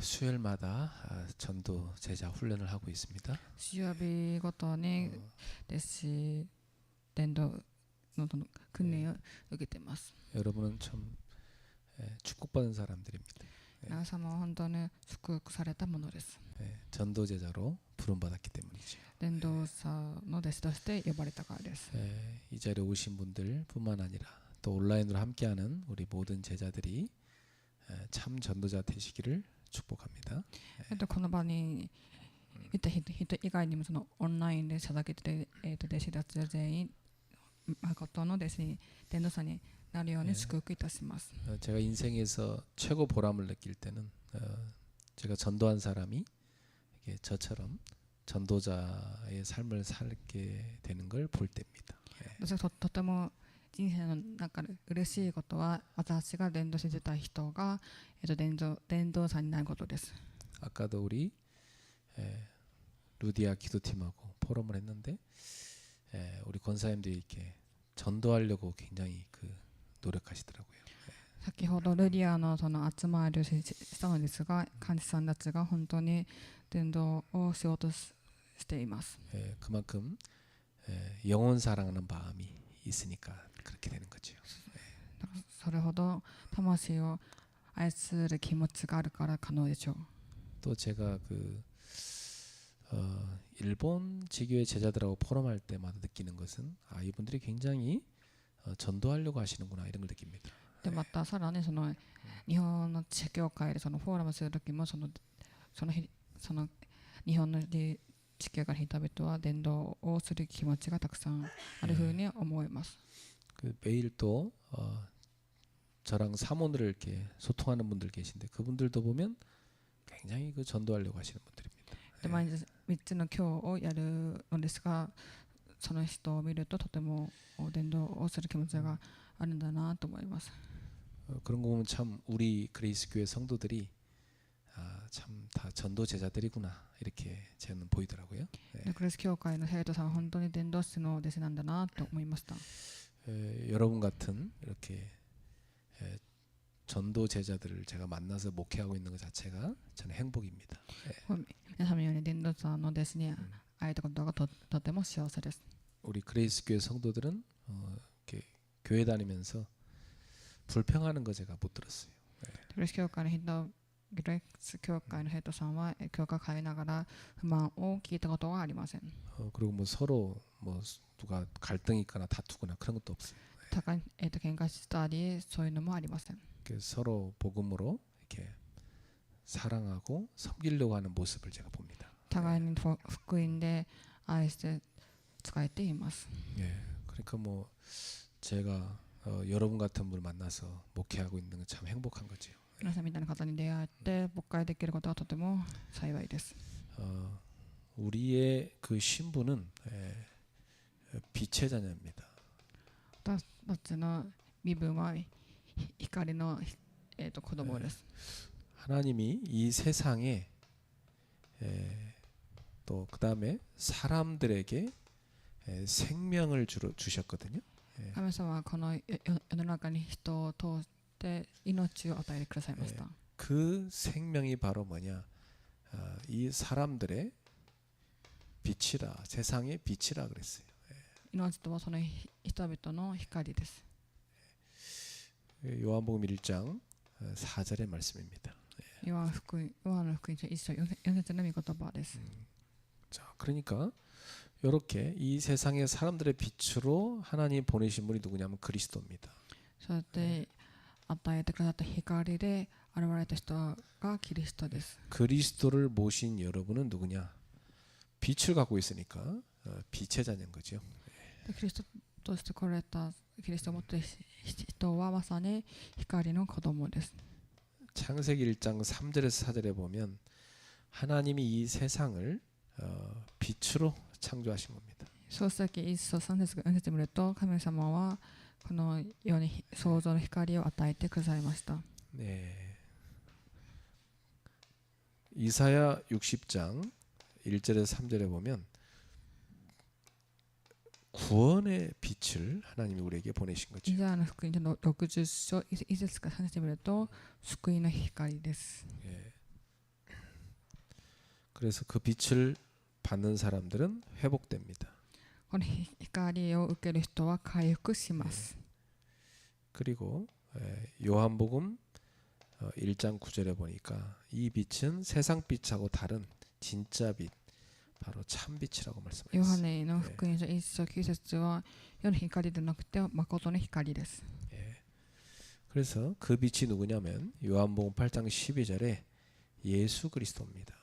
수요일마다 전도 제자 훈련을 하고 있습니다. 週曜日ごとに弟子伝道の訓練を受けています。 여러분은 참 축복받은 사람들입니다. 皆様は本当に祝福されたものです。 전도 제자로 부름받았기 때문이죠. 伝道者の弟子として呼ばれたからです。 이 자리에 오신 분들뿐만 아니라 또 온라인으로 함께하는 우리 모든 제자들이 참 전도자 되시기를 축복합니다. この場にいた人以外にもそのオンラインで捧げている弟子たちは全員誠の弟子に伝道者になるように祝福いたします。 제가 인생에서 최고 보람을 느낄 때는 제가 전도한 사람이 이게 저처럼 전도자의 삶을 살게 되는 걸 볼 때입니다. 私がとても人生の中で嬉しいことは私が伝道してた人が伝道者になることです。 아까도 우리 루디아 기도팀하고 포럼을 했는데 우리 권사님들이 이렇게 전도하려고 굉장히 노력하시더라고요. 先ほどルディアのその集まりをしたのですが、幹事さんたちが本当に伝道をしようとしています。 그만큼 영혼 사랑하는 마음이 있으니까 그렇게 되는 거죠. それほど魂を愛する気持ちがあるから可能でしょう。 또 제가 일본 지교의 제자들하고 포럼할 때마다 느끼는 것은 이분들이 굉장히 전도하려고 하시는구나 이런 걸 느낍니다. でまたさらにその日本の地教会でそのフォーラムする時もその日本の地教会の人々は伝道をする気持ちがたくさんあるふうに思います。 매일 또 저랑 사모를 이렇게 소통하는 분들 계신데 그분들도 보면 굉장히 전도하려고 하시는 분들입니다. で毎日3つの教をやるのですが、その人を見るととても伝道をする気持ちがあるんだなと思います。 그런 거 보면 참 우리 그레이스 교회 성도들이 참 다 전도 제자들이구나 이렇게 저는 보이더라고요. クリス教会の生徒さんは本当に伝道師の弟子なんだなと思いました。 여러분 같은 이렇게 전도 제자들을 제가 만나서 목회하고 있는 것 자체가 저는 행복입니다. 皆様のように伝道者の弟子に会えたことがとても幸せです。 우리 그레이스 교회 성도들은 이렇게 교회 다니면서 불평하는 거 제가 못 들었어요. クリス教会の人、グレース教会の生徒さんは教会通いながら不満を聞いたことはありません。 그리고 뭐 서로 뭐 누가 갈등이 있거나 다투거나 그런 것도 없어요. 喧嘩したりそういうのもありません。 서로 복음으로 이렇게 사랑하고 섬기려고 하는 모습을 제가 봅니다. 互いに福音で愛して使えています。 그러니까 뭐 제가 여러분 같은 분을 만나서 목회하고 있는 건 참 행복한 거죠. 皆さんみたいな方に出会って牧会できることはとても幸いです。 우리의 그 신분은 빛의 자녀입니다. 私たちの身分は光の子供です。 하나님이 이 세상에 또 그 다음에 사람들에게 생명을 주셨거든요. 神様はこの世の中に人を通して命を与えてくださいました。 그 생명이 바로 뭐냐? 이 사람들의 빛이라, 세상의 빛이라 그랬어요. 命とはその人々の光です。 요한복음 1장 4절의 말씀입니다. ヨハネの福音書1章4節の御言葉です。 자, 그러니까 이렇게 이 세상의 사람들의 빛으로 하나님 보내신 분이 누구냐면 그리스도입니다. そうやって与えてくださった光で現れた人がキリストです。 그리스도를 모신 여러분은 누구냐? 빛을 갖고 있으니까 빛의 자녀인 거죠. キリストとして来られたキリストを持っている人はまさに光の子供です。 창세기 1장 3절에서 4절에 보면 하나님이 이 세상을 빛으로 창조하신 겁니다. 創世記1章3節4節を見ると神様はこの世に創造の光を与えてくださいました。 네. 이사야 60장 1절에서 3절에 보면 구원의 빛을 하나님이 우리에게 보내신 거죠. イザヤの福音書の60章1節から3節を見ると救いの光です。 예. 그래서 그 빛을 받는 사람들은 회복됩니다. この光を受ける人は回復します。 그리고 요한복음 1장 9절에 보니까 이 빛은 세상 빛하고 다른 진짜 빛, 바로 참 빛이라고 ヨハ 말씀하셨어요. ネの福音書1章9節は世の光でなくて誠の光です。 그래서 그 빛이 누구냐면 요한복음 8장 12절에 예수 그리스도입니다.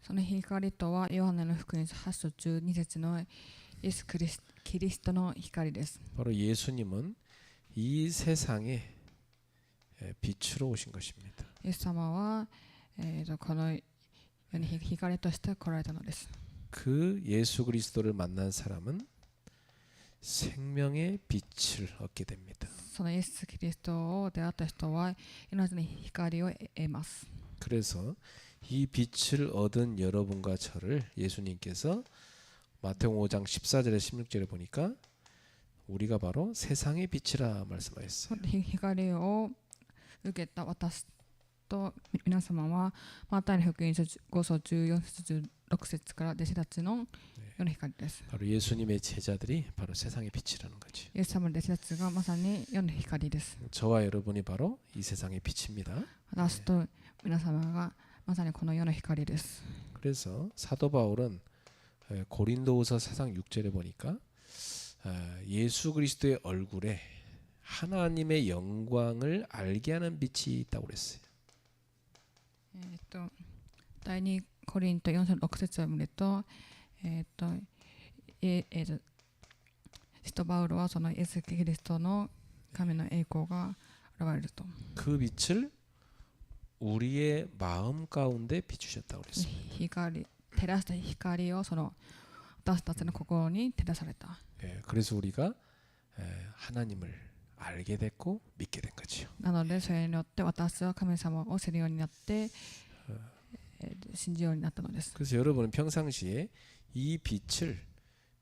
その光とはヨハネの福音書8章12節のイエスキリストの光です。 바로 예수님은 이 세상에 빛으로 오신 것입니다. イエス様は、この世に光として来られたのです。 그 예수 그리스도를 만난 사람은 생명의 빛을 얻게 됩니다. そのイエス・キリストを出会った人は命の光を得ます。 그래서 이 빛을 얻은 여러분과 저를 예수님께서 마태복음 5장 14절에 16절에 보니까 우리가 바로 세상의 빛이라 말씀하셨어요. 光を受けた私と皆様はマタイの福音書5章14節16節から弟子たちの世の光です。 바로 예수님의 제자들이 바로 세상의 빛이라는 거지. イエス様の弟子たちがまさに世の光です。 저와 여러분이 바로 이 세상의 빛입니다. 私と皆様がまさにこの世の光です。 그래서 사도 바울은 고린도후서 4장 6절에 보니까 예수 그리스도의 얼굴에 하나님의 영광을 알게 하는 빛이 있다고 그랬어요. 第2コリント4章6節を見ると、使徒パウロはそのイエス・キリストの神の栄光が現れると。 그 빛을 우리의 마음 가운데 비추셨다고 그랬어요. 光、照らした光をその私たちの心に照らされた。 그래서 우리가 하나님을 알게 됐고 믿게 된 거죠. なのでそれによって私は神様を知るようになって、信じるようになったのです。 그래서 여러분은 평상시에 이 빛을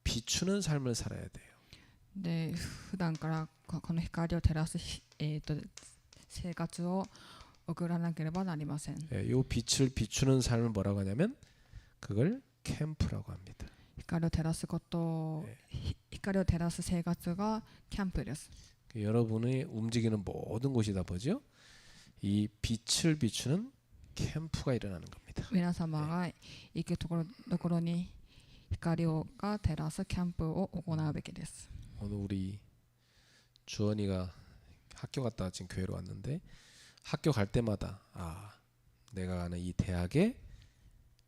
비추는 삶을 살아야 돼요. で普段からこの光を照らす、生活を送らなければなりません。 이 빛을 비추는 삶을 뭐라고 하냐면 그걸 캠프라고 합니다. 光を照らすこと、光を照らす生活がキャンプです。 여러분이 움직이는 모든 곳이 다 뭐죠? 이 빛을 비추는 캠프가 일어나는 겁니다. 皆様が行くところに光が照らすキャンプを行うべきです。 오늘 우리 주원이가 학교 갔다가 지금 교회로 왔는데 학교 갈 때마다 내가 가는 이 대학에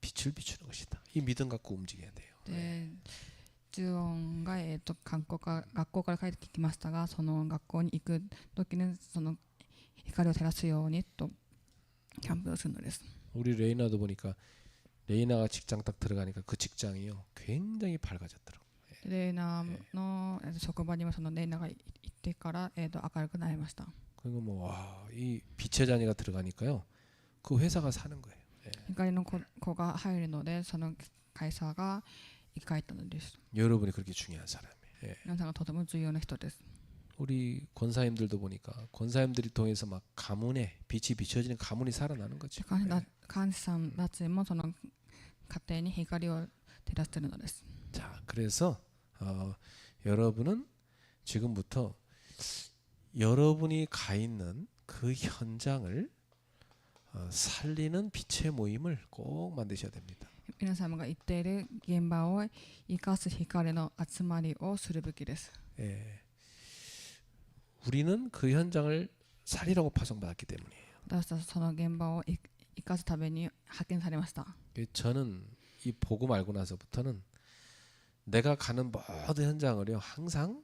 빛을 비추는 것이다. 이 믿음 갖고 움직여야 돼요. で、ジュオンが、学校から帰ってきましたが、その学校に行く時にその光を照らすようにとキャンプをするのです。 우리 레이나도 보니까 레이나가 직장 딱 들어가니까 그 직장이요 굉장히 밝아졌더라고. レイナの職場にもそのレイナが行ってから、明るくなりました。 그리고 이 빛의 자녀가 들어가니까요 그 회사가 사는 거예요. 光の子が入るので、その会社が生き返ったのです。 여러분이 그렇게 중요한 사람이에요. 皆さんがとても重要な人です。 우리 권사님들도 보니까 권사님들이 통해서 막 가문에 빛이 비춰지는 가문이 살아나는 거죠. 監視さんたちもその家庭に光を照らしているのです。 자, 그래서 여러분은 지금부터 여러분이 가 있는 그 현장을 살리는 빛의 모임을 꼭 만드셔야 됩니다. 皆様が行っている現場を生かす光の集まりをするべきです。 우리는 그 현장을 살리라고 파송받았기 때문이에요. 私たちその現場を生かすために派遣されました。 저는 이 복음 알고 나서부터는 내가 가는 모든 현장을요 항상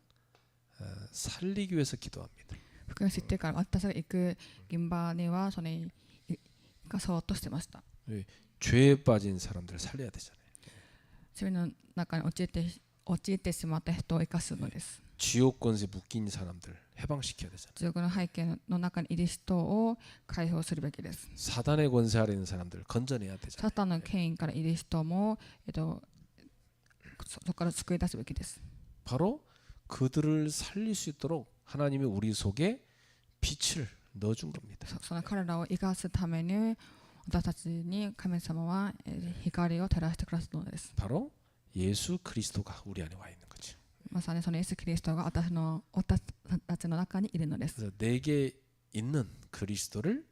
살리기 위해서 기도합니다. 福音を知ってから私が行く現場にはそれに生かそうとしてました。 죄에 빠진 사람들을 살려야 되잖아요. 罪の中に陥ってしまった人を生かすのです。 지옥 권세 묶인 사람들 해방시켜야 되잖아요. 地獄の背景の中にいる人を解放するべきです。 사단의 권세 아래 있는 사람들 건져내야 되잖아요. サタンの権威からいる人も、そこから救い出すべきです。 바로 그들을 살릴 수 있도록 하나님이 우리 속에 빛을 넣어준 겁니다. その彼らを生かすために私たちに神様は光を照らしてくださるのです。 바로 예수 그리스도가 우리 안에 와 있는 거죠. まさにそのイエス・キリストが私たちの中にいるのです。 그래서 내게 있는 그리스도를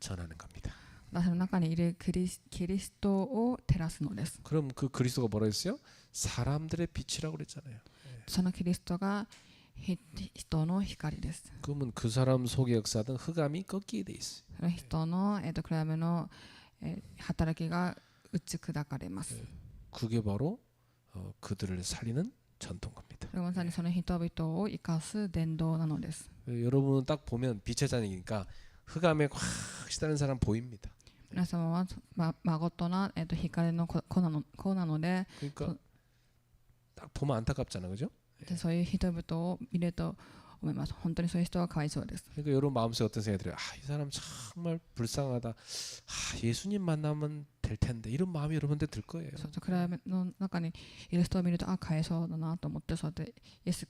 전하는 겁니다. 私の中にいるキリストを照らすのです。 그럼 그 그리스도가 뭐라 했어요? 사람들의 빛이라고 그랬잖아요. そのキリストが人の光です。 그러면 그 사람 속에 역사하던 흑암이 꺾이게 돼 있어요. その人の暗闇の働きが打ち砕かれます。 그게 바로 그들을 살리는 전도인 겁니다. まさにその人々を生かす伝道なのです。 여러분은 딱 보면 빛의 자녀니까 흑암에 확 시다는 사람 보입니다. 皆様は孫とな光の子なので、 그러니까 딱 보면 안타깝잖아, 그죠? そういう人々を見ると思います。本当にそういう人はかわいそうです。 그러니까 여러분 마음속에 어떤 생각이 들어요? 이 사람 정말 불쌍하다. 예수님 만나면 될 텐데 이런 마음이 여러분들 들 거예요. そう暗闇の中にいる人を見るとかわいそうだなと思って、そうやってイエス・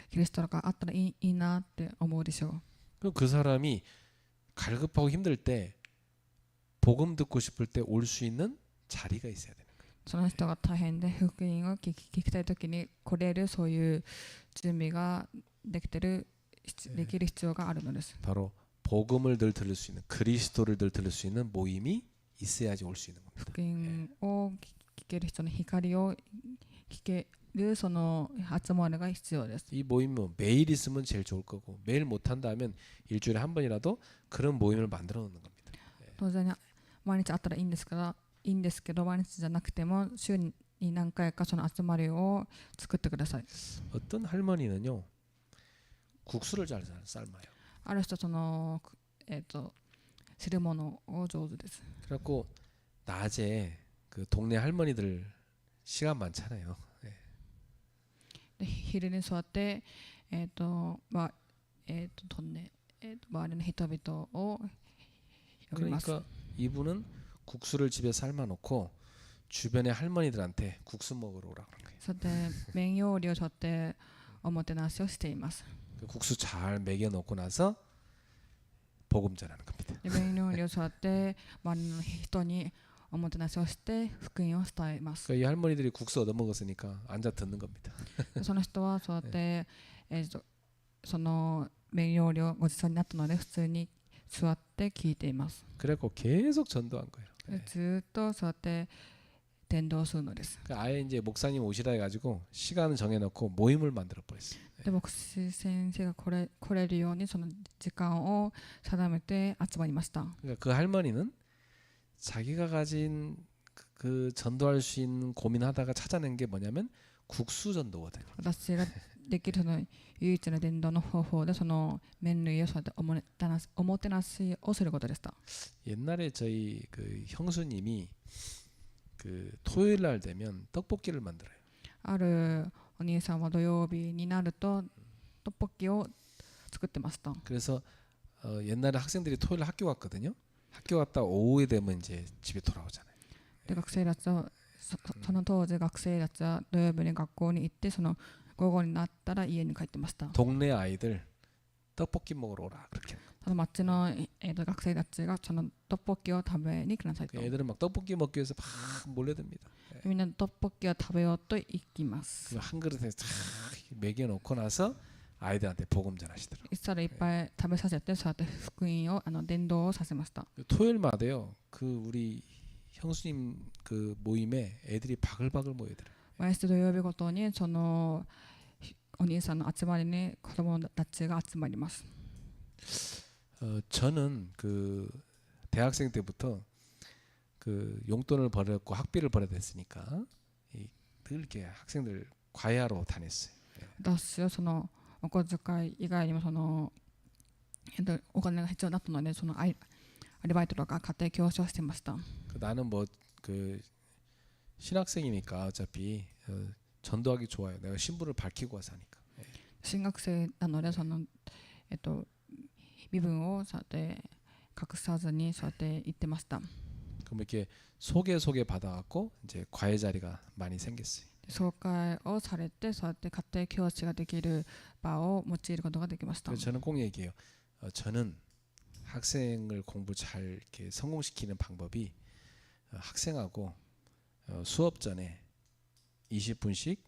キリストがあったらいいなって思うでしょう。 그럼 그 사람이 갈급하고 힘들 때 복음 듣고 싶을 때 올 수 있는 자리가 있어야 되는 거예요. その人が大変で福音を聞きたいときに来れるそういう準備ができる必要があるのです。 바로 복음을 늘 들을 수 있는 그리스도를 늘 들을 수 있는 모임이 있어야지 올 수 있는 겁니다. 福音を聞ける人の光を聞けるその集まりが必要です。 이 모임은 뭐 매일 있으면 제일 좋을 거고 매일 못 한다면 일주일에 한 번이라도 그런 모임을 만들어 놓는 겁니다. 当然毎日あったらいいんですけど毎日じゃなくても週に何回かその集まりを作ってください。 어떤 할머니는요 국수를 잘 삶아요. ある人その汁物を上手です。 그래갖고 낮에 그 동네 할머니들 시간 많잖아요. で昼に座って周りの人々を呼びます。 그러니까 이분은 국수를 집에 삶아놓고 주변의 할머니들한테 국수 먹으러 오라 그런 거예요. そして麺料理をとっておもてなしをしています。 그 국수 잘 먹여놓고 나서 복음 전하는 겁니다. で麺料理をとって周りの人におもてなしをして福音を伝えます。 그러니까 이 할머니들이 국수 얻어 먹었으니까 앉아 듣는 겁니다. その人はそうやってその麺料理をごちそうになったので普通に座って聞いています。 그래갖고 계속 전도한 거예요. ずっとそうやって伝道するのです。 그러니까 아예 이제 목사님 오시라 해가지고 시간을 정해놓고 모임을 만들어 버렸어요. で牧師先生が来れるようにその時間を定めて集まりました。 그러니까 그 할머니는 자기가 가진 그 전도할 수 있는 고민하다가 찾아낸 게 뭐냐면 국수 전도거든요. 私ができるその唯一の伝道の方法でその麺類をそうやっておもてなしをすることでした。 옛날에 저희 그 형수님이 그 토요일 날 되면 떡볶이를 만들어요. あるお兄さんは土曜日になるとトッポッキを作ってました。 그래서 옛날에 학생들이 토요일 학교 갔거든요. 학교 갔다 오후에 되면 이제 집에 돌아오잖아요. で学生たちはその当時学生たちは土曜日に学校に行ってその午後になったら家に帰ってました。 동네 아이들 떡볶이 먹으러 오라 그렇게. その町の学生たちがそのトッポッキを食べに来なさいと。 애들은 막 떡볶이 먹기 위해서 막 몰려듭니다. みんなトッポッキを食べようと行きます。 한 그릇에 쫙 먹여놓고 나서 아이들한테 복음 전하시더라고요. 一皿いっぱい食べさせてそうやって福音を伝道をさせました。 토요일마다요. 그 우리 형수님 그 모임에 애들이 바글바글 모여들어요. 毎週土曜日ごとにそのお兄さんの集まりに子供たちが集まります。 저는 그 대학생 때부터 그 용돈을 벌었고 학비를 벌어야 됐으니까 늘 이렇게 학생들 과외하러 다녔어요. 私はそのお小遣い以外にもそのお金が必要だったのでそのアルバイトとか家庭教師をしてました。 나는 뭐 그 신학생이니까 어차피 전도하기 좋아요. 내가 신분을 밝히고 와서 하니까. 進学生なのでその身分をそうやって隠さずにそうやって言ってました。 그럼 이렇게 소개 받아갖고 이제 과외 자리가 많이 생겼어요. 紹介をされてそうやって家庭教師ができる場を用いることができました。 그래서 저는 꼭 얘기해요. 저는 학생을 공부 잘 이렇게 성공시키는 방법이 학생하고 수업 전에 20분씩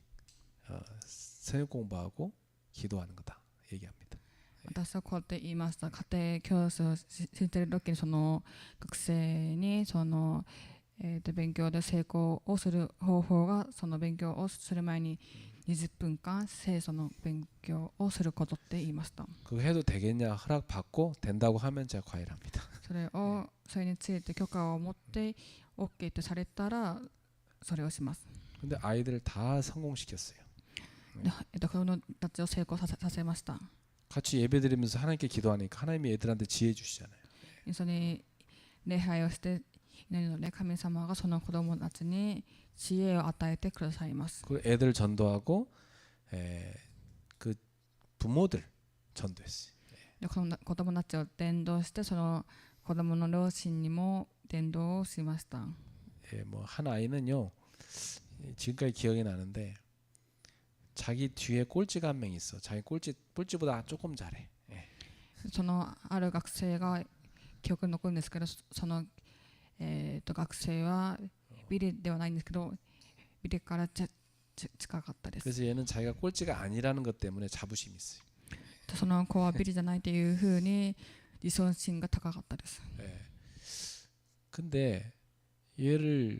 새벽 공부하고 기도하는 거다 얘기합니다. 私はこうやって言いました。家庭教師をしている時にその学生にその、勉強で成功をする方法がその勉強をする前に20分間聖書の勉強をすることって言いました。 그거 해도 되겠냐 허락 받고 된다고 하면 제가 과외합니다. それについて許可を持って OK とされたらそれをします。 근데 아이들 다 성공시켰어요. で子供たちを成功させました。 같이 예배드리면서 하나님께 기도하니까 하나님이 애들한테 지혜 주시잖아요. 一緒に礼拝をして祈るので神様がその子供たちに知恵を与えてくださいます。 그 애들 전도하고 그 부모들 전도했어요. で子供たちを伝道してその子供の両親にも伝道をしました。 뭐한 아이는요 지금까지 기억이 나는데 자기 뒤에 꼴찌가 한 명 있어. 자기 꼴찌보다 조금 잘해. そのある学生が記憶に残るんですけど、その、学生はビリではないんですけど、ビリから近かったです。 그래서 얘는 자기가 꼴찌가 아니라는 것 때문에 자부심이 있어요. その子はビリじゃないというふうに自尊心が高かったです。 근데 얘를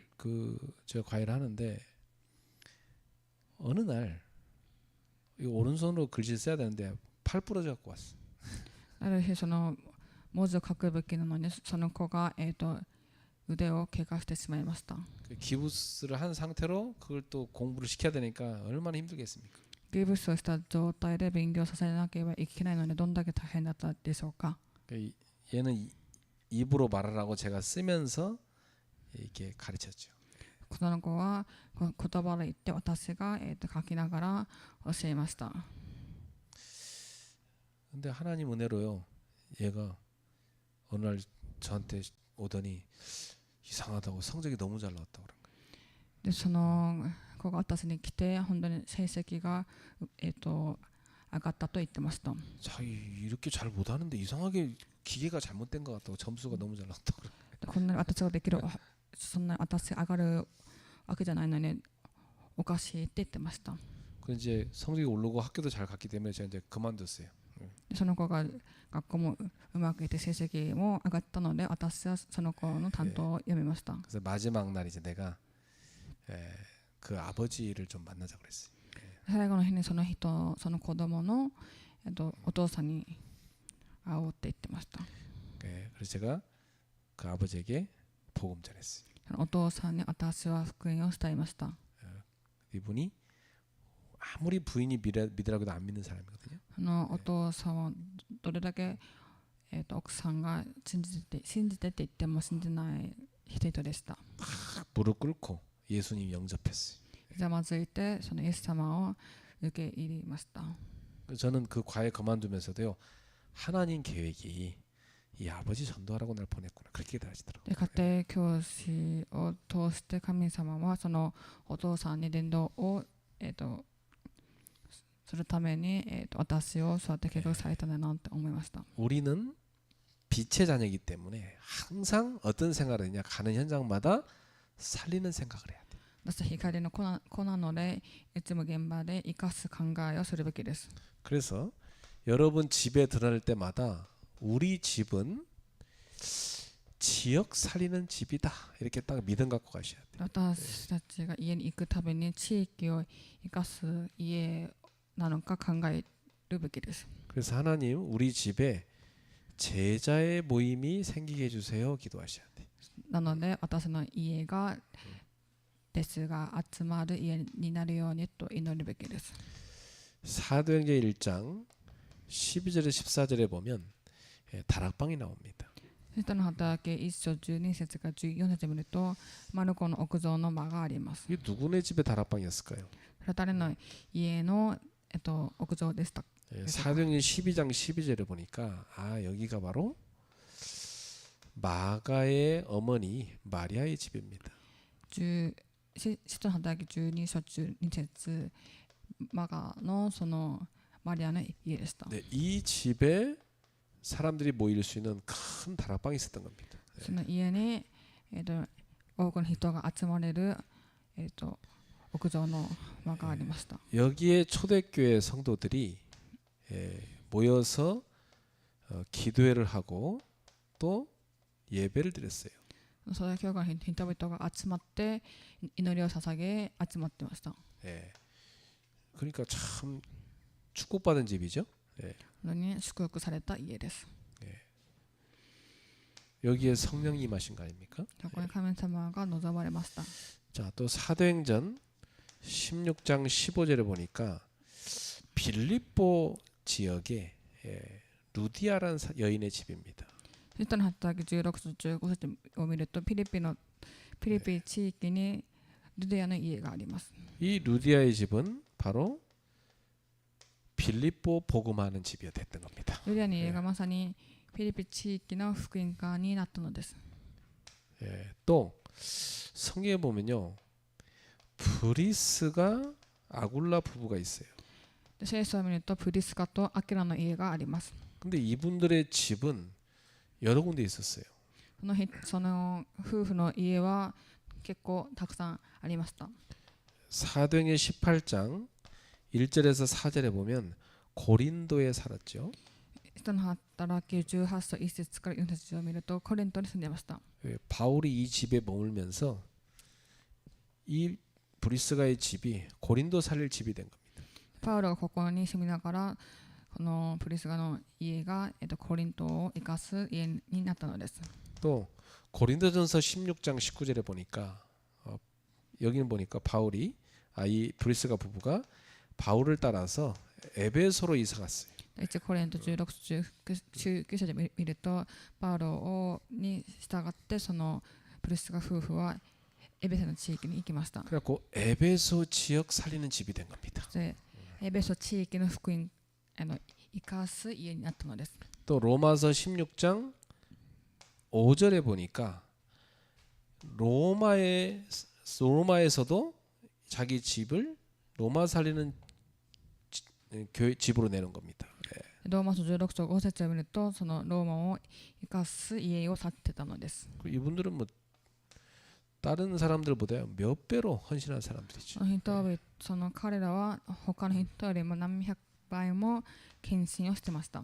제가 과외를 하는데 어느 날 이 오른손으로 글씨 써야 되는데 팔 부러져 갖고 왔어. ある日その文字を書くべきなのにその子が、腕を怪我してしまいました。 기부스를 한 상태로 그걸 또 공부를 시켜야 되니까 얼마나 힘들겠습니까? ギブスをした状態で勉強させなければいけないのでどんだけ大変だったでしょうか。 얘는 입으로 말하라고 제가 쓰면서 이렇게 가르쳤죠. この子は言葉で言って私が、書きながら教えました。 근데 하나님 은혜로요. 얘가 어느 날 저한테 오더니 이상하다고 성적이 너무 잘 나왔다고 그런 거예요. でその子が私に来て本当に成績が、上がったと言ってました。 자기 이렇게 잘 못하는데 이상하게 기계가 잘못된 것 같다고 점수가 너무 잘 나왔다고 그런 거예요. こんなに私ができるそんな私上がるわけじゃないのにおかしいって言ってました。 그 이제 성적이 오르고 학교도 잘 갔기 때문에 제가 이제 그만뒀어요. その子が学校もうまくいって成績も上がったので私はその子の担当を辞めました。 그래서 마지막 날 이제 내가 그 아버지를 좀 만나자 그랬어요. 最後の日にその子供の、お父さんに会おうって言ってました。 그래서 제가 그 아버지에게 복음 전했어요. お父さんに私は福音を伝えました。 이분이 아무리 부인이 믿으라고도 안 믿는 사람이거든요. お父さんはどれだけ、奥さんが信じてって言っても信じない人でした。 무릎 꿇고 예수님 영접했어요. ひざまずいてそのイエス様を受け入れました。 저는 그 과외 그만두면서도요. 하나님 계획이 이 아버지 전도하라고 날 보냈구나 그렇게 기도하시더라고요. で家庭教師を通して神様はそのお父さんに伝道を、するために、私をそうやって計画されたんだなって思いました。 우리는 빛의 자녀이기 때문에 항상 어떤 생각을 하느냐 가는 현장마다 살리는 생각을 해야 돼. 私は光の子なのでいつも現場で生かす考えをするべきです。 그래서 여러분 집에 들어갈 때마다 우리 집은 지역 살리는 집이다 이렇게 딱 믿음 갖고 가셔야 돼요. 私たちが家に行くたびに地域を生かす家なのか考えるべきです。 그래서 하나님 우리 집에 제자의 모임이 생기게 해주세요 기도하셔야 돼. なので私の家が弟子が集まる家になるようにと祈るべきです。 사도행전 1장 12절에 14절에 보면 다락방이 나옵니다. 人の働き1章12節から14節見るとマルコの屋上の間があります。 이게 누구네 집에 다락방이었을까요? 誰の家の、屋上でした。 사도행전 12장 12절에 보니까 여기가 바로 마가의 어머니 마리아의 집입니다. 使徒の働き12章12節マガのそのマリアの家でした。 네, 이 집에 사람들이 모일 수 있는 큰 다락방이 있었던 겁니다. その家に、多くの人が集まれる、屋上の間がありました。 여기에 초대교회 성도들이 모여서 기도회를 하고 또 예배를 드렸어요. それ教会の人々が集まって祈りを捧げ集まってました。 예. 그러니까 참 축복받은 집이죠. 예. それに祝福された家です。 여기에 성령이 임하신 거 아닙니까? そこに神様が望まれました。 자, 또 사도행전 16장 15절에 보니까 빌립보 지역에 루디아라는 여인의 집입니다. そしたら働き16章15節を見るとピリピ地域にルデアの家があります。 이 루디아의 집은 바로 빌립보 복음하는 집이 됐던 겁니다. ルデアの家がまさにピリピ地域の福音家になったのです。 또 성경에 보면요, 브리스가 아굴라 부부가 있어요. で聖書を見るとプリスカとアキラの家があります。 근데 이분들의 집은 여러 군데 있었어요. その夫婦の家は結構たくさんありました。 사도행전 18장 1절에서 4절에 보면 고린도에 살았죠. 人の働き18章1節から4節を見るとコリントに住んでいました。 바울이 이 집에 머물면서 이 브리스가의 집이 고린도 살릴 집이 된 겁니다. パウロがここに住みながらこのプリスガの家が、コリントを生かす家になったのです。 또 고린도전서 16장 19절에 보니까 여기는 보니까 바울이 이 브리스가 부부가 바울을 따라서 에베소로 이사 갔어요. 1コリント16章19節で見るとパウロに従ってそのプリスガ夫婦はエベソの地域に行きました。 그래갖고 에베소 지역 살리는 집이 된 겁니다. でエベソ地域の福音生かす家になったのです。 또 로마서 16장 5절에 보니까 로마에서도 자기 집을 로마 살리는 교회 집으로 내는 겁니다. ローマ書16章5節を見るとそのローマを生かす家を建てたのです。 이분들은 뭐 다른 사람들보다 몇 배로 헌신한 사람들이죠. その彼らは他の人よりも何百倍も献身をしてました。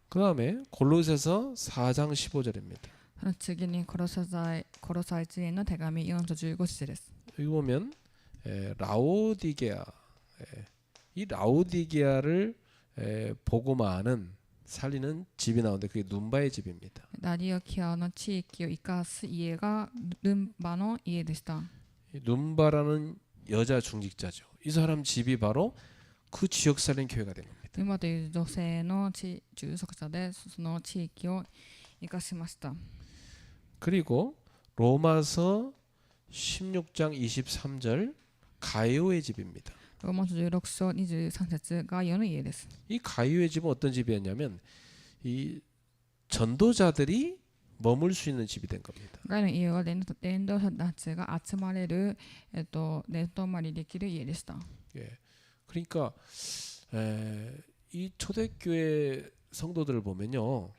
그 다음에 골로새서 4장 15절입니다. その次にコロサイ人への手紙4章15節です。 여기 보면 라오디게아, 이 라오디게아를 복음화하는 살리는 집이 나오는데 그게 눈바의 집입니다. ラディオキアの地域を生かす家がルンバの家でした。 눈바라는 여자 중직자죠. 이 사람 집이 바로 그 지역 살린 교회가 된 겁니다. ルンバという女性の住職者でその地域を生かしました。 그리고 로마서 16장 23절 가이오의 집입니다. ローマ書16章23節が世の家です。 이 가이오의 집은 어떤 집이었냐면 이 전도자들이 머물 수 있는 집이 된 겁니다. ガイの家は伝道者たちが集まれる、伝統まりできる家でした。 예. 그러니까 이 초대교회 성도들을 보면요,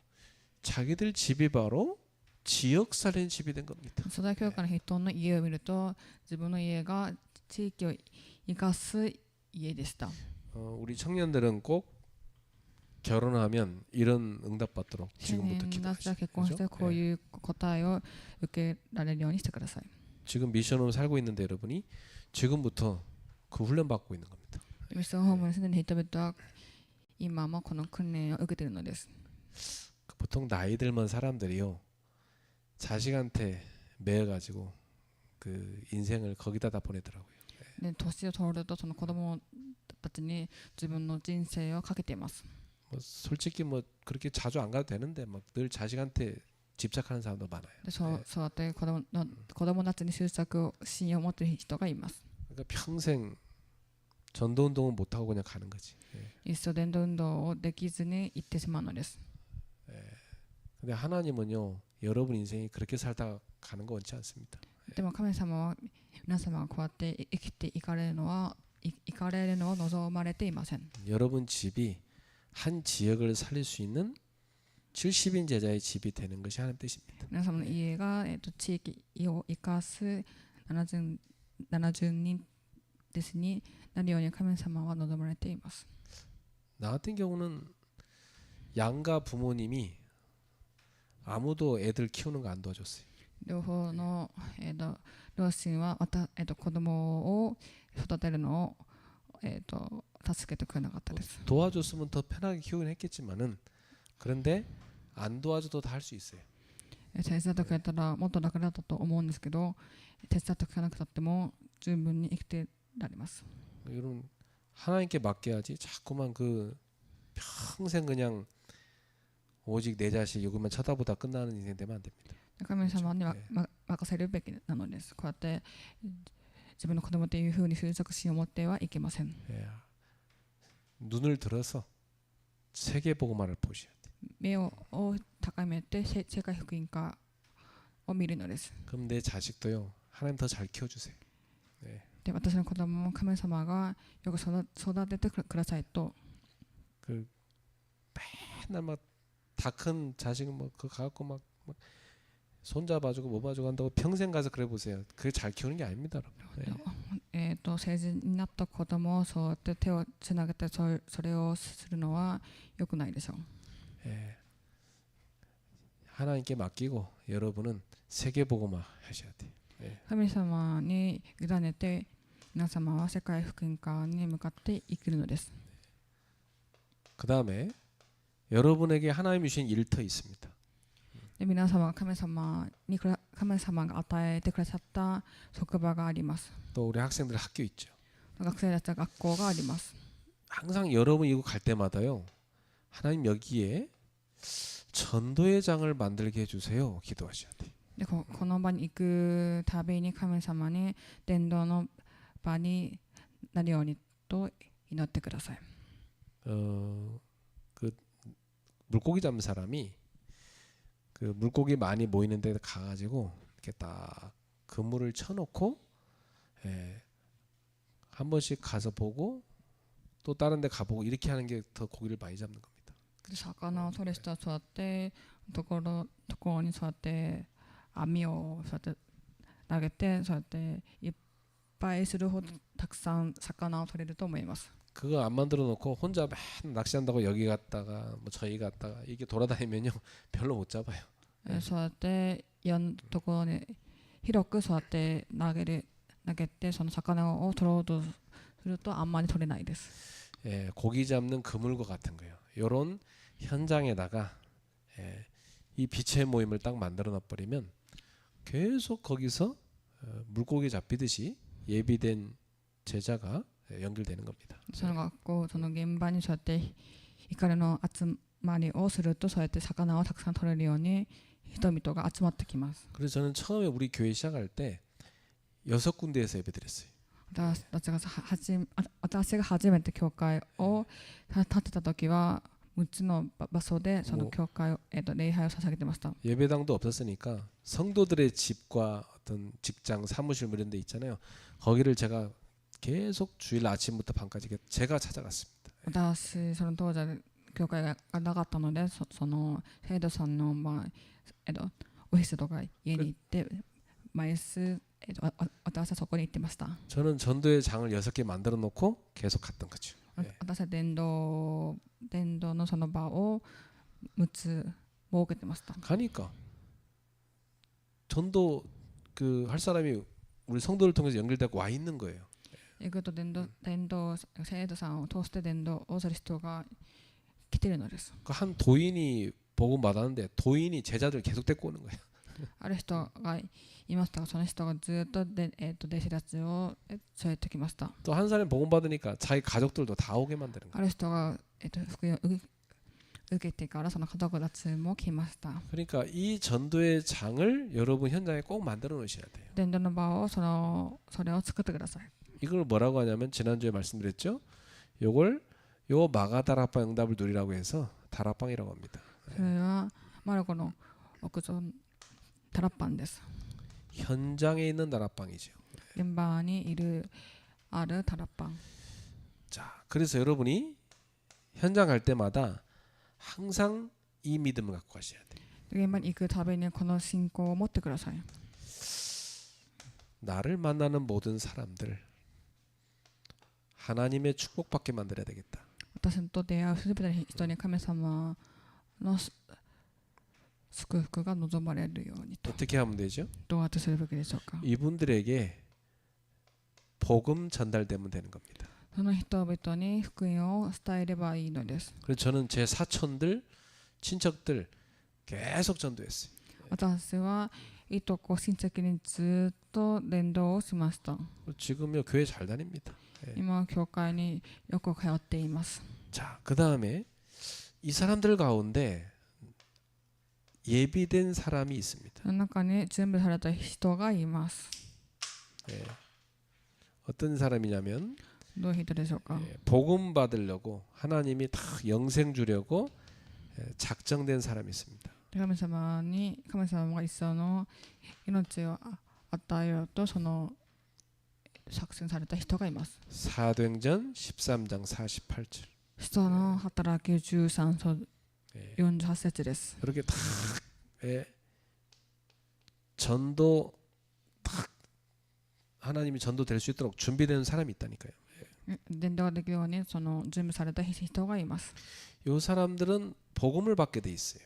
자기들 집이 바로 지역 살린 집이 된 겁니다. 初代教会の人の家を見ると自分の家が地域を生かす家でした。 우리 청년들은 꼭 결혼하면 이런 응답 받도록 青 지금부터 年たちは 기도하시죠. 結婚してこういう答えを受けられるようにしてください。 지금 미션홈 살고 있는데 여러분이 지금부터 그 훈련 받고 있는 겁니다. ミッションホームに住んでいる人々は今もこの訓練を受けているのです。 보통 나이 들면 사람들이요, 자식한테 매여가지고 그 인생을 거기다 다 보내더라고요. で年を取るとその子供たちに自分の人生をかけています。 뭐 솔직히 뭐 그렇게 자주 안 가도 되는데 막 늘 자식한테 집착하는 사람도 많아요. でそうやって子供たちに執着心を持っている人がいます。 그러니까 평생 전도 운동은 못 하고 그냥 가는 거지. 예. 一生伝道運動をできずに行ってしまうのです。 근데 하나님은요, 여러분 인생이 그렇게 살다 가는 거 원치 않습니다. でも神様は皆様がこうやって生きていかれるのは望まれていません。 여러분 집이 한 지역을 살릴 수 있는 70인 제자의 집이 되는 것이 하나님 뜻입니다. 皆様の家が、地域を生かす70人ですになるように神様は望まれています。 나 같은 경우는 양가 부모님이 아무도 애들 키우는 거 안 도와줬어요. 両方の、両親は子供を育てるのを、助けてくれなかったです。 도와줬으면 더 편하게 키우긴 했겠지만은 그런데 안 도와줘도 다 할 수 있어요. 手伝ってくれたらもっと楽だったと思うんですけど、手伝ってくれなくたっても十分に生きてられます。 여러분 하나님께 맡겨야지 자꾸만 그 평생 그냥 오직 내 자식 요것만 쳐다보다 끝나는 인생 되면 안 됩니다. 神様に任せるべきなのです。こうやって自分の子供というふうに執着心を持ってはいけません。 예. 눈을 들어서 세계 복음화를 보셔야 돼요. 目を高めて世界福音化を見るのです。 그럼 내 자식도요 하나님 더 잘 키워주세요. 네. で、私の子供も神様がよく育ててくださいと。 그 맨날 막 다 큰 자식은 뭐 그거 갖고 막 손자 봐주고 뭐 봐주고 한다고 평생 가서 그래 보세요. 그게 잘 키우는 게 아닙니다, 여러분. 네. 成人になった子供をそうやって手をつなげてそれをするのは良くないでしょう。 예. 하나님께 맡기고 여러분은 세계 복음화 하셔야 돼요. 예. 神様に委ねて皆様は世界福音化に向かって生きるのです。 그 다음에 여러분에게 하나님이 주신 일터 있습니다. で、皆様が神様が与えてくださった職場があります。 또 우리 학생들 학교 있죠. 学生たちは学校があります。 항상 여러분 이거 갈 때마다요. 하나님 여기에 전도의 장을 만들게 해주세요. 기도하셔야 돼요. で、この場に行くたびに神様に伝道の場になるようにと祈ってください。 그 물고기 잡는 사람이 그 물고기 많이 모이는 데 가가지고 이렇게 딱 그물을 쳐놓고 한 번씩 가서 보고 또 다른 데 가보고 이렇게 하는 게 더 고기를 많이 잡는 겁니다. 魚を取る人はそうやってところにそうやって網をそうやって投げてそうやっていっぱいするほどたくさん魚を取れると思います。 그거 안 만들어 놓고 혼자 맨 낚시한다고 여기 갔다가 뭐 저기 갔다가 이게 돌아다니면요 별로 못 잡아요. そうやっていろんなところに広くそうやって投げてその魚を取ろうとするとあんまり取れないです。 예, 고기 잡는 그물과 같은 거예요. 이런 현장에다가 이 빛의 모임을 딱 만들어 놔버리면 계속 거기서 물고기 잡히듯이 예비된 제자가 연결되는 겁니다. その学校その現場にそうやって光の集まりをするとそうやって魚をたくさん取れるように人々が集まってきます。 그래서 저는 처음에 우리 교회 시작할 때 6군데에서 예배드렸어요. 私が初めて教会を建てた時は6つの場所でその教会を、礼拝を捧げてました。 예배당도 없었으니까 성도들의 집과 어떤 직장, 사무실 이런 데 있잖아요. 거기를 제가 계속 주일 아침부터 밤까지 제가 찾아갔습니다. 私その当時は教会がなかったのでその生徒さんの、オフィスとか家に行って毎週、私はそこに行ってました。 저는 전도의 장을 6개 만들어 놓고 계속 갔던 거죠. 私は伝道のその場を6つ設けてました。 가니까 전도 그 할 사람이 우리 성도를 통해서 연결되고 와 있는 거예요. 行くと伝道生徒さんを通して伝道をする人が来てるのです。 그 한 도인이 복음 받았는데 도인이 제자들 계속 데리고 오는 거예요. ある人がいましたがその人がずっと弟子たちを連れてきました。 또 한 사람이 복음 받으니까 자기 가족들도 다 오게 만드는 あ 거예요. る人が、福音を受けてからその家族たちも来ました。 그러니까 이 전도의 장을 여러분 현장에 꼭 만들어 놓으셔야 돼요. 伝道の場をそれを作ってください。 이걸 뭐라고 하냐면 지난주에 말씀드렸죠. 요 마가다락방 응답을 누리라고 해서 다락방이라고 합니다. それはマルコの屋上タラッパンです。 현장에 있는 다락방이죠. 現場にあるタラッパン。 자, 그래서 여러분이 현장 갈 때마다 항상 이 믿음을 갖고 가셔야 돼요. 現場に行くたびにこの信仰を持ってください。 나를 만나는 모든 사람들 하나님의 축복받게 만들어야 되겠다. 私と出会うすべての人に神様の祝福が望まれるようにと。 어떻게 하면 되죠? どうやってするべきでしょうか。 이분들에게 복음 전달되면 되는 겁니다. その人々に福音を伝えればいいのです。 그래서 저는 제 사촌들, 친척들 계속 전도했어요. 私はいとこ親戚にずっと伝道をしました。 지금요 교회 잘 다닙니다. 今は教会によく通っています。 자, 그 다음에 이 사람들 가운데 예비된 사람이 있습니다. その中に準備された人がいます。 예. 어떤 사람이냐면 どういう人でしょうか。 예, 복음 받으려고 하나님이 다 영생 주려고 작정된 사람이 있습니다. 神様が一生の命を与えようとその作戦された人がいます。 사도행전 13장 48절. 人の働き13章 예. 48節です。 이렇게 다 예, 전도 딱 하나님이 전도될 수 있도록 준비된 사람이 있다니까요. 伝道ができるようにその準備された人がいます。 요 사람들은 복음을 받게 돼 있어요.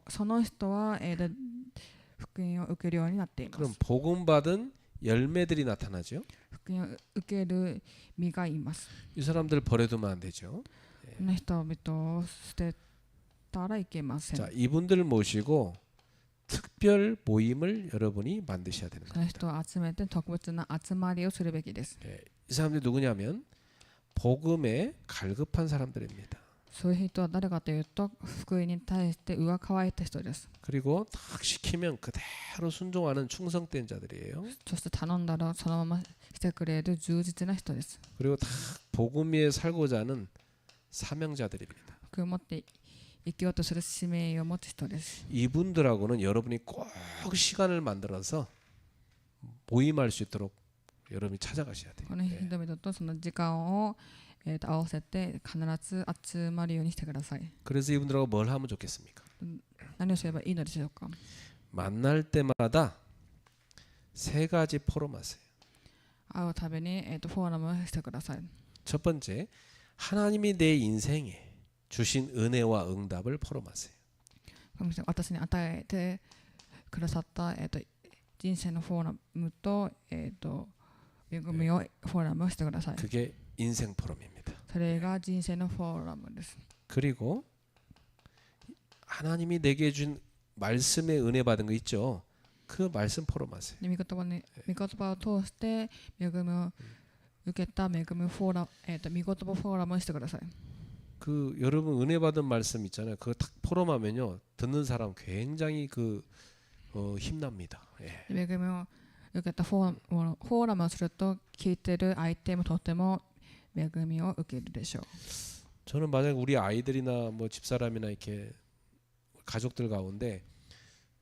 その人は福音を受けるようになっていま 그럼 す。 복음 받은 열매들이 나타나죠. 福音を受ける実がいます。 이 사람들 버려두면 안 되죠. この人々を捨てたらいけません。 자, 이분들을 모시고 특별 모임을 여러분이 만드셔야 되는 その 겁니다. 人を集めて特別な集まりをするべきです。 예, 이 사람들이 누구냐면 복음에 갈급한 사람들입니다. そういう人は誰かというと福音に対して上乾いた人です。 그리고 딱 시키면 그대로 순종하는 충성된 자들이에요. そして頼んだらそのまましてくれる充実な人です。 그리고 다 복음 위에 살고자 하는 사명자들입니다. 福音を持って生きようとする使命を持つ人です。 이분들하고는 여러분이 꼭 시간을 만들어서 모임할 수 있도록 여러분이 찾아가셔야 돼요. この人々とその時間を合わせて必ず集まるようにしてください。 그래서 이분들하고 뭘 하면 좋겠습니까? 何をすればいいのでしょうか。 만날 때마다 세 가지 포럼하세요. 会うたびにフォーラムをしてください。 첫 번째, 하나님이 내 인생에 주신 은혜와 응답을 포럼하세요. 神様私に与えてくださった人生のフォーラムと恵みをフォーラムをしてください。 그게 인생 포럼입니다. それが人生のフォーラムです。 그리고 하나님이 내게 준 말씀의 은혜 받은 거 있죠. 그 말씀 포럼하세요. 御言葉を通して恵みを受けた恵みフォーラム、御言葉フォーラムをしてください。 그 여러분 은혜 받은 말씀 있잖아요. 그거 딱 포럼하면요 듣는 사람 굉장히 힘납니다. 예. 恵みを受けたフォーラムをすると聞いてる相手もとても恵みを受けるでしょう。 저는 만약 우리 아이들이나 뭐 집사람이나 이렇게 가족들 가운데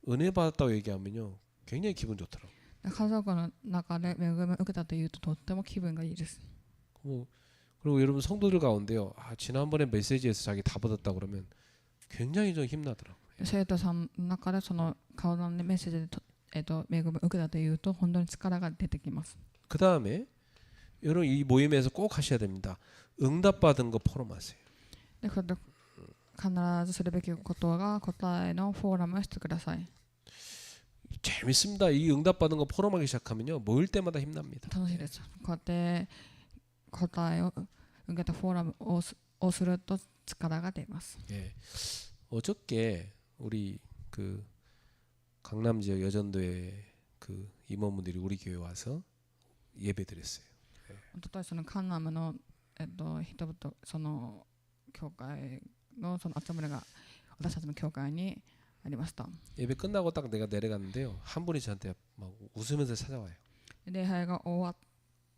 은혜 받았다고 얘기하면요 굉장히 기분 좋더라고요. 家族の中で恵みを受けたというととっても気分がいいです。 그리고 여러분 성도들 가운데요. 지난번에 메시지에서 자기 다 받았다 그러면 굉장히 좀 힘나더라고요. 生徒さんの中でその顔のメッセージで恵みを受けたというと本当に力が出てきます。 그 다음에 여러분 이 모임에서 꼭 하셔야 됩니다. 응답 받은 거 포럼하세요. で必ずするべきことが答えのフォーラムをしてください。 재밌습니다. 이 응답 받은 거 포럼하기 시작하면요 모일 때마다 힘납니다. 楽しいです。こうやって答えを受けたフォーラムをすると力が出ます。 예. 어저께 우리 그 강남 지역 여전도의 그 임원분들이 우리 교회 와서 예배드렸어요. おとといそのカンナムの人々その教会のその集まりが私たちの教会にありました。 예배 끝나고 딱 내가 내려갔는데요. 한 분이 저한테 막 웃으면서 찾아와요. 礼拝が終わっ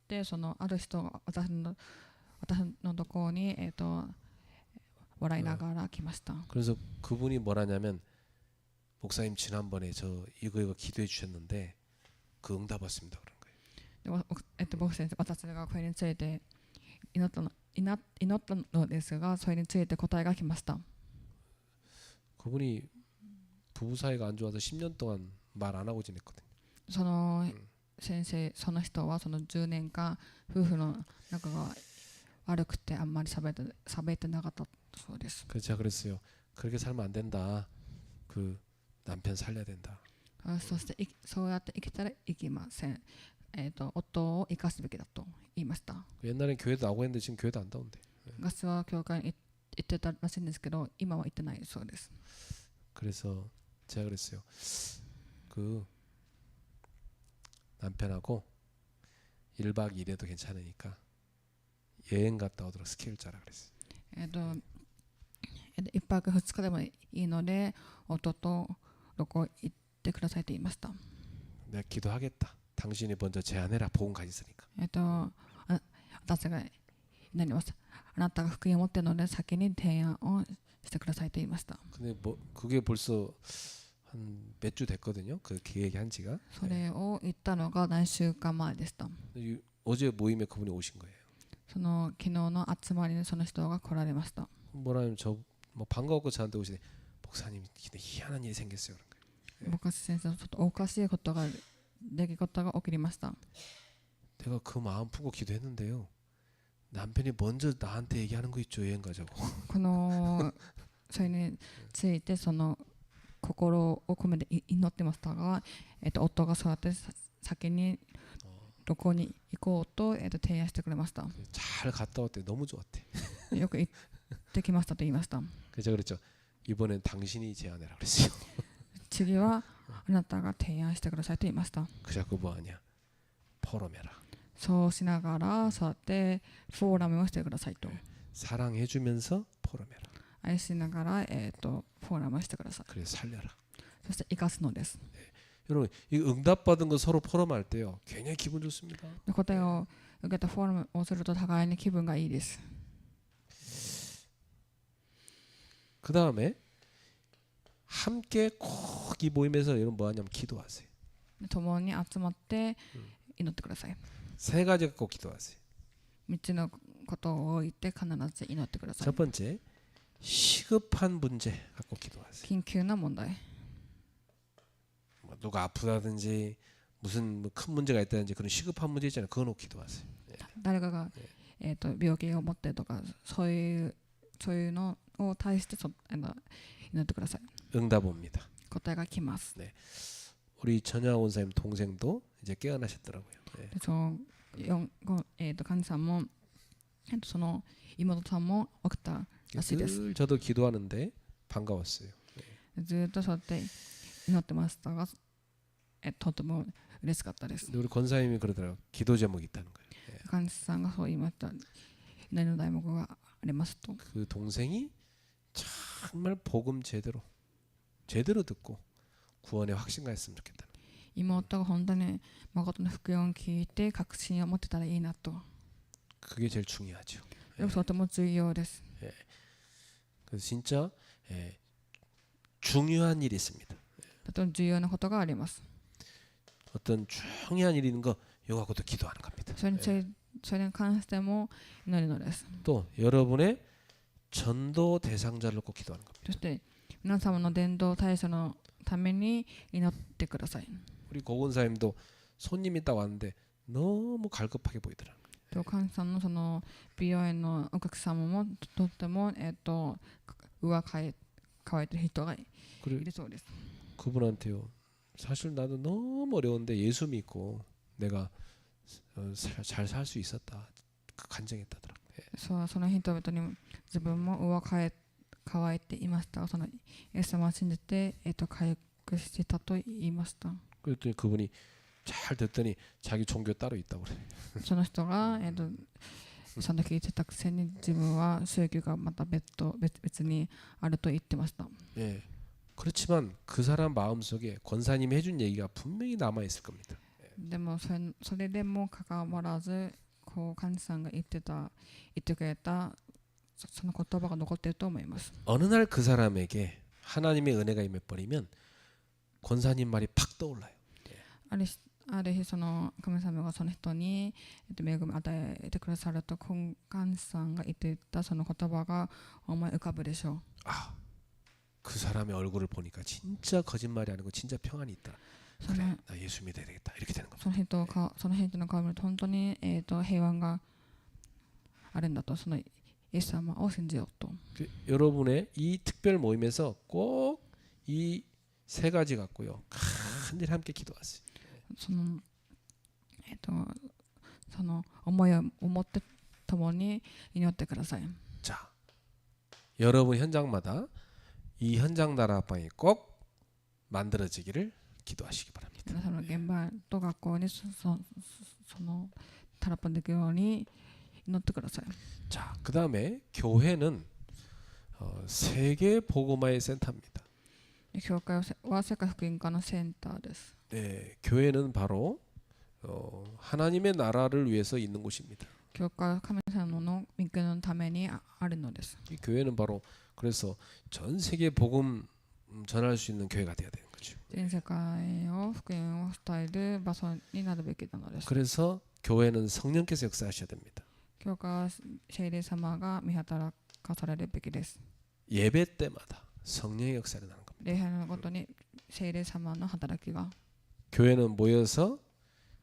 てそのある人が私のところに笑いながら来ました。 그래서 그분이 뭐라냐면 목사님 지난번에 저 이거 기도해 주셨는데 그 응답 왔습니다 그런 거예요. で僕先生私がこれについて祈った祈ったのですが、それについて答えが来ました。 그분이 부부 사이가 안 좋아서 10년 동안 말 안 하고 지냈거든요. その先生、その人はその10年間夫婦の仲が悪くてあんまり喋ってなかったそうです。 그래서 제가 그랬어요. 그렇게 살면 안 된다. 그 남편 살려야 된다. そしてそうやって生きたらいけません。夫を生かすべきだと言いました。 옛날엔 교회도 나오고 했는데 지금 교회도 안 나온대. 昔は教会に行ってたらしいんですけど、今は行ってないそうです。 그래서 제가 그랬어요. 그 남편하고 1박 2일에도 괜찮으니까 여행 갔다 오도록 스케줄 짜라 그랬어요. 一泊二日でもいいので、夫と旅行行ってくださいと言いました。 내가 기도하겠다. 당신이 먼저 제안해라. 복음 가졌으니까. 私が祈ります。あなたが福音を持っているので先に提案をしてくださいと言いました。 근데 뭐 그게 벌써 한 몇 주 됐거든요. 그 계획한 지가. それを言ったのが何週間前でした。 어제 모임에 그분이 오신 거예요. その昨日の集まりにその人が来られました。 뭐라면 저뭐 반가웠고 저한테 오시네. 목사님 근데 희한한 일이 생겼어요. 그런 거예요. 僕は先生、ちょっとおかしいことが出来事が起きました。 내가 그 마음 품고 기도했는데요. 남편이 먼저 나한테 얘기하는 거 있죠. 여행 가자고. このそれについてその心を込めて祈ってましたが、夫がそうやって先に旅行に行こうと、提案してくれました。 잘 갔다 왔대. 너무 좋았대. よく行ってきましたと言いました。 그래서 그랬죠. 이번엔 당신이 제안해라 그랬어요. 次はあなたが提案してくださいと言いました。 그 자꾸 뭐 하냐. 포럼해라. そうしながらそうやってフォーラムをしてくださいと。 사랑해주면서 포럼해라. 愛しながら、フォーラムをしてください。 그래서 살려라. そして生かすのです。 여러분 이 응답받은 거 서로 포럼할 때요. 굉장히 기분 좋습니다. 答えを受けたフォーラムをすると互いに気分がいいです。 그 다음에 함께 꼭 이 모임에서 여러분 뭐 하냐면 기도하세요. 共に集まって祈ってください。 세 가지 갖고 기도하세요. 3つのことを置いて必ず祈ってください。 첫 번째 시급한 문제 갖고 기도하세요. 緊急な問題。 뭐 누가 아프다든지 무슨 큰 문제가 있다든지 그런 시급한 문제 있잖아요. 그거 놓고 기도하세요. 誰かが、病気を持ってとかそういうのを対して祈ってください。 응답 옵니다. 答えが来ます。 우리 전야 원사님 동생도 이제 깨어나셨더라고요. 네. で患者さんも、その妹さんも起きたらしいです。 늘 저도 기도하는데 반가웠어요. ずっとそうやって祈ってましたが、とても嬉しかったです。 근데 우리 권사님이 그러더라고요. 기도 제목이 있다는 거예요. 患者さんがそう言いました。祈りの題目がありますと。 그 동생이 정말 복음 제대로 듣고 구원의 확신가 했으면 좋겠다. 妹が本当に誠の福音を聞いて確信を持ってたらいいなと。 그게 제일 중요하죠. とても重要です。 그래서 진짜 중요한 일이 있습니다. とても重要なことがあります。 어떤 중요한 일이 있는 거 이거 갖고도 기도하는 겁니다. それに関しても祈るのです。 또 여러분의 전도 대상자를 꼭 기도하는 겁니다. そして皆様の伝道対象のために祈ってください。 우리 고건사님도 손님이 딱 왔는데 너무 갈급하게 보이더라고요. 患者さんのその美容院のお客様もとっても上乾いてる人がいるそうです。 그분한테요. 사실 나도 너무 어려운데 예수 믿고 내가 잘 살 수 있었다. 간증했다더라고요. その人々に自分も上乾いていましたが、そのイエス様を信じて回復してたと言いました。 그랬더니 그분이 잘 듣더니 자기 종교 따로 있다고 그래요. その人がその聞いてたくせに自分は宗教がまた別にあると言ってました。 예. 그렇지만 그 사람 마음속에 권사님이 해준 얘기가 분명히 남아 있을 겁니다. でもそれでも関わらず患者さんが言ってくれたその言葉が残っていると思います。 어느 날 그 사람에게 하나님의 은혜가 임해버리면 권사님 말이 팍 떠올라요. ある日その神様がその人に、恵みを与えてくださると今官さんが言っていたその言葉が思い浮かぶでしょう。 아, 그 사람의 얼굴을 보니까 진짜 거짓말이 아니고 진짜 평안이 있다. そ 그래, の 나 예수 믿어야 되겠다. 이렇게 되는 겁니다. その人の顔を見ると本当に、平安があるんだと、そのイエス様を信じようと。 여러분의 이 특별 모임에서 꼭 이 세 가지 갖고요. 간절히 함께 기도하세요. そのその思いを持って共に祈ってください。 자, 여러분 현장마다 이 현장 다락방이 꼭 만들어지기를 기도하시기 바랍니다. 皆さんの現場と学校にそのタラップできるように祈ってください。 자, 그 다음에 교회는 세계 복음화의 센터입니다. 教会は世界福音化のセンターです。 네, 교회는 바로 하나님의 나라를 위해서 있는 곳입니다. 教会は神様の御国のためにあるのです。 이 교회는 바로 그래서 전 세계 복음 전할 수 있는 교회가 되어야 되는 거죠. 全世界を福音を伝える場所になるべきなのです。 그래서 교회는 성령께서 역사하셔야 됩니다. 教会は聖霊様が見働かされるべきです。 예배 때마다 성령의 역사가 나는 겁니다. 礼拝のごとに聖霊様の働きが、 교회는 모여서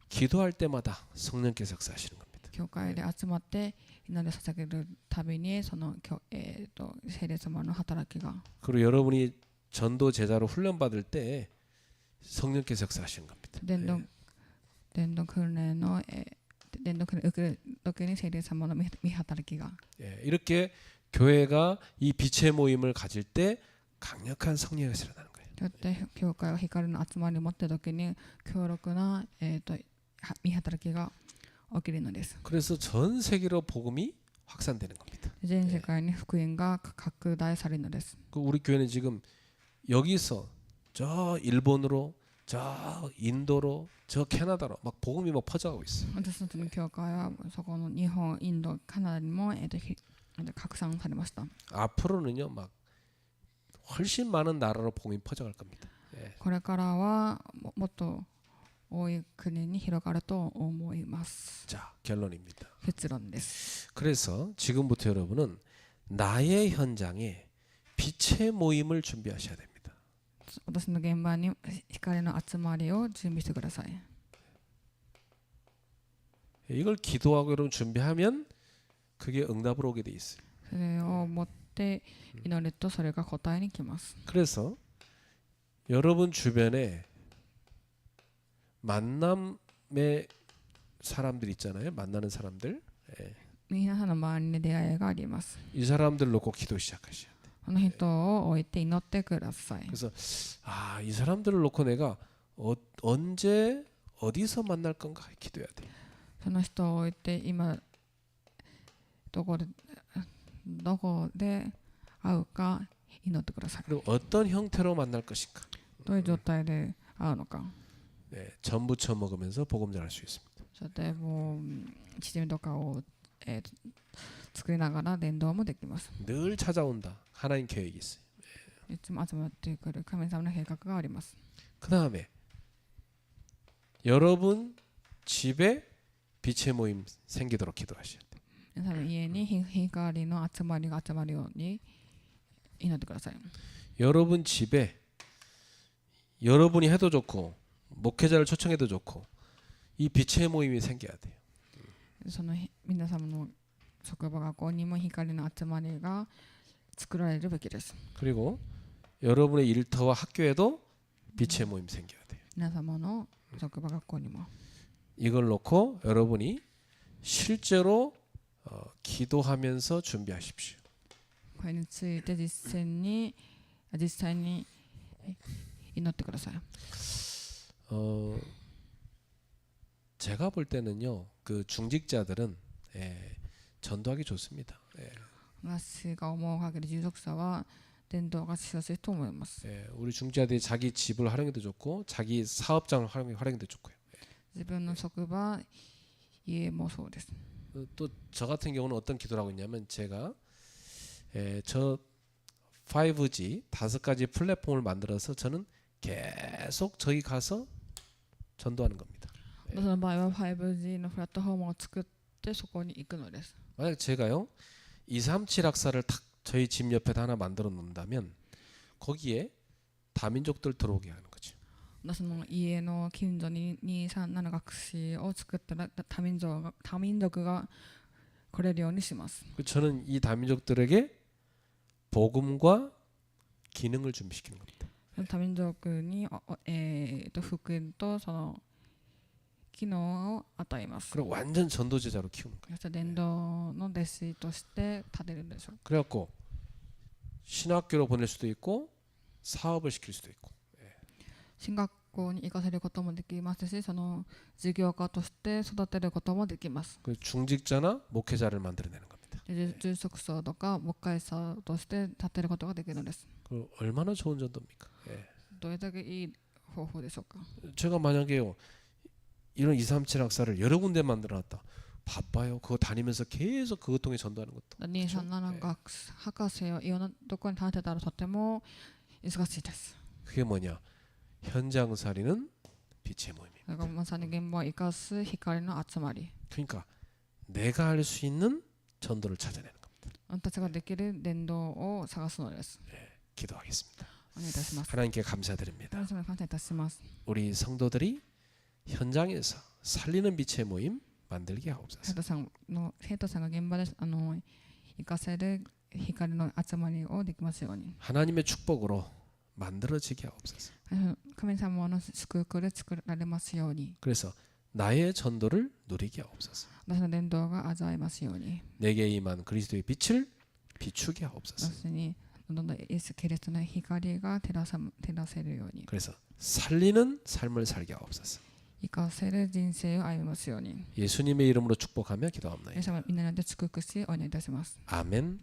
기도할 때마다 성령께서 역사하시는 겁니다. 教会で集まって祈りを捧げるたびにその聖霊様の働きが、 그리고 여러분이 전도 제자로 훈련 받을 때 성령께서 역사하시는 겁니다. 伝道訓練の伝道訓練を受ける時に聖霊様の見働きが、 예, 이렇게 교회가 이 빛의 모임을 가질 때 강력한 성령의 역사가 나는 거예요. だって教会は光の集まりを持っている時に強力な、見働きが起きるのです。 그래서 전 세계로 복음이 확산되는 겁니다. 全世界に福音が拡大されるのです。 그 우리 교회는 지금 여기서 저 일본으로 저 인도로 저 캐나다로 막 복음이 막 퍼져가고 있어요. 私たちの教会はそこの日本、インド、カナダにも、拡散されました。 앞으로는요 막 훨씬 많은 나라로 복음이 퍼져갈 겁니다. 예. これからはもっと多い国に広がると思います。 자, 결론입니다. 結論です。 그래서 지금부터 여러분은 나의 현장에 빛의 모임을 준비하셔야 됩니다. 私の現場に光の集まりを準備してください。 이걸 기도하고 여러분 준비하면 그게 응답으로 오게 돼 있어요. それを持って祈るとそれが答えに来ます。 그래서 여러분 주변에 만남의 사람들 있잖아요. 만나는 사람들. 예. 皆さんの周りに出会いがあります。 이 사람들 놓고 기도 시작하셔야 돼요. この人を置いて祈ってください。 그래서 이 사람들을 놓고 내가 언제 어디서 만날 건가 기도해야 돼요. その人を置いて今どこで会うか祈ってください。 그리고 어떤 형태로 만날 것인가. どういう状態で会うのか。 네, 전부쳐 먹으면서 복음 전할 수 있습니다. それでもうチヂミとかを、作りながら伝道もできます。 늘 찾아온다. 하나님 계획이 있어요. いつも集まってくる神様の計画があります。 그 다음에 여러분 집에 빛의 모임 생기도록 기도하셔야 돼요. 皆さんの家に光の集まりが集まるように祈ってください。 여러분 집에 여러분이 해도 좋고 목회자를 초청해도 좋고 이 빛의 모임이 생겨야 돼요. その皆様の職場学校にも光の集まりが作られるべきです。 그리고 여러분의 일터와 학교에도 빛의 모임 생겨야 돼요. 皆様の職場学校にも 이걸 놓고 여러분이 실제로 기도하면서 준비하십시오. これについて実際に祈ってください。 제가 볼 때는요, 그 중직자들은 전도하기 좋습니다. 私が思う限り従属者は伝道がしやすいと思います。 우리 중직자들이 자기 집을 활용해도 좋고 자기 사업장을 활용해도 좋고요. 自分の職場、家もそうです。 또 저 같은 경우는 어떤 기도를 하고 있냐면 제가 저 5G 5가지 플랫폼을 만들어서 저는 계속 저기 가서 전도하는 겁니다. その場合は 5G のプラットフォームを作ってそこに行くのです。 만약 제가요 237 학사를 탁 저희 집 옆에다 하나 만들어 놓는다면 거기에 다민족들 들어오게 하는 거죠. その家の近所に237学士を作ったら多民族が来れるようにします。 저는 이 다민족들에게 복음과 기능을 준비시키는 겁니다. 多民族に福音とその機能を与えます。 그리고 완전 전도 제자로 키우는 거예요. そして伝道の弟子として立てるんでしょう。 그래갖고 신학교로 보낼 수도 있고 사업을 시킬 수도 있고. 進学校に行かせることもできますし、その事業家として育てることもできます。 그 중직자나 목회자를 만들어내는 겁니다. で住職者とか牧会者として立てることができるのです。 그 얼마나 좋은 전도입니까? 예. どれだけいい方法でしょうか。 제가 만약에요 이런 237 학사를 여러 군데 만들어놨다. 바빠요. 그거 다니면서 계속 그것 통해 전도하는 것도. 237博士をいろんなところに立てたらとても忙しいです。 그게 뭐냐? 현장 살리는 빛의 모임입니다. だからまさに現場を生かす光の集まり。 그러니까 내가 할 수 있는 전도를 찾아내는 겁니다. あなたたちができる伝道を探すのです。 기도하겠습니다. お願いいたします。 하나님께 감사드립니다. 神様に感謝いたします。 우리 성도들이 현장에서 살리는 빛의 모임 만들게 하옵소서. 生徒さんが現場で生かせる光の集まりをできますように。 하나님의 축복으로 만들어지게 하옵소서. 神様の祝福で作られますように。 그래서 나의 전도를 누리게 하옵소서. 私の伝道が味わえますように。 내게 임한 그리스도의 빛을 비추게 하옵소서. 私にどんどんイエス・キリストの光が照らせるように。 그래서 살리는 삶을 살게 하옵소서. 生かせる人生を歩みますように。 예수님의 이름으로 축복하며 기도합니다. イエス様みんなで祝福しお願いいたします。 아멘.